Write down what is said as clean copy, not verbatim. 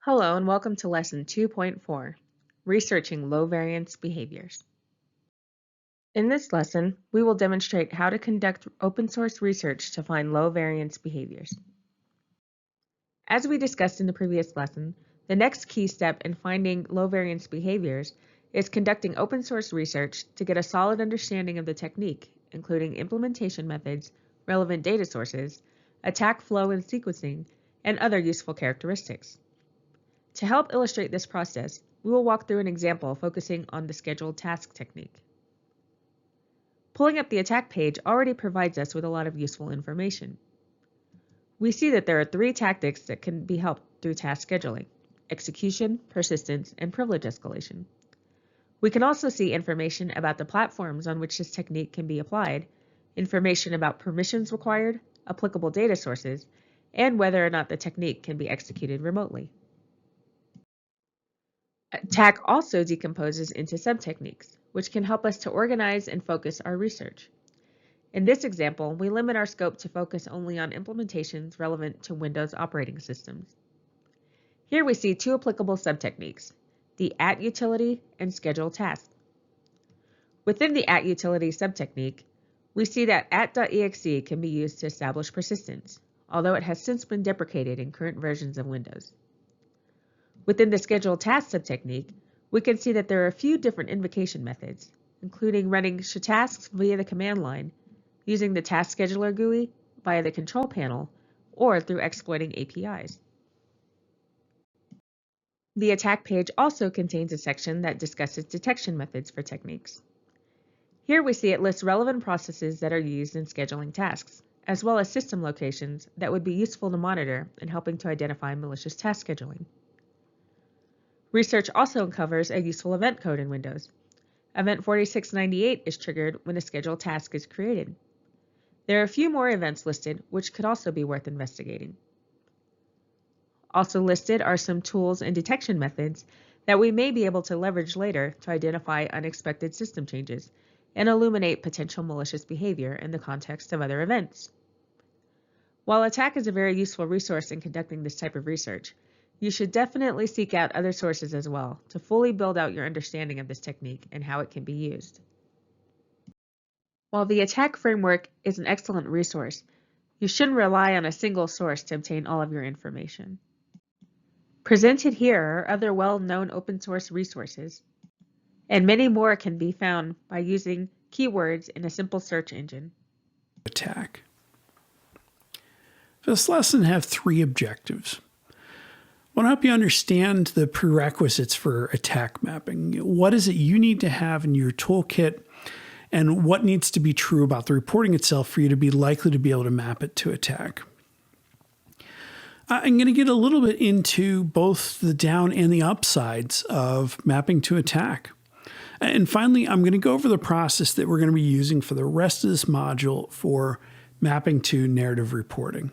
Hello and welcome to Lesson 2.4, Researching Low-Variance Behaviors. In this lesson, we will demonstrate how to conduct open-source research to find low-variance behaviors. As we discussed in the previous lesson, the next key step in finding low-variance behaviors is conducting open-source research to get a solid understanding of the technique, including implementation methods, relevant data sources, attack flow and sequencing, and other useful characteristics. To help illustrate this process, we will walk through an example focusing on the scheduled task technique. Pulling up the attack page already provides us with a lot of useful information. We see that there are three tactics that can be helped through task scheduling: execution, persistence, and privilege escalation. We can also see information about the platforms on which this technique can be applied, information about permissions required, applicable data sources, and whether or not the technique can be executed remotely. Attack also decomposes into subtechniques, which can help us to organize and focus our research. In this example, we limit our scope to focus only on implementations relevant to Windows operating systems. Here we see two applicable subtechniques, the @ utility and schedule task. Within the @ utility subtechnique, we see that @.exe can be used to establish persistence, although it has since been deprecated in current versions of Windows. Within the schedule task subtechnique, we can see that there are a few different invocation methods, including running tasks via the command line, using the task scheduler GUI via the control panel, or through exploiting APIs. The attack page also contains a section that discusses detection methods for techniques. Here we see it lists relevant processes that are used in scheduling tasks, as well as system locations that would be useful to monitor in helping to identify malicious task scheduling. Research also uncovers a useful event code in Windows. Event 4698 is triggered when a scheduled task is created. There are a few more events listed, which could also be worth investigating. Also listed are some tools and detection methods that we may be able to leverage later to identify unexpected system changes and illuminate potential malicious behavior in the context of other events. While Attack is a very useful resource in conducting this type of research, you should definitely seek out other sources as well to fully build out your understanding of this technique and how it can be used. While the Attack framework is an excellent resource, you shouldn't rely on a single source to obtain all of your information. Presented here are other well-known open source resources, and many more can be found by using keywords in a simple search engine. Attack. This lesson has three objectives. I want to help you understand the prerequisites for attack mapping. What is it you need to have in your toolkit, and what needs to be true about the reporting itself for you to be likely to be able to map it to attack? I'm going to get a little bit into both the down and the upsides of mapping to attack. And finally, I'm going to go over the process that we're going to be using for the rest of this module for mapping to narrative reporting.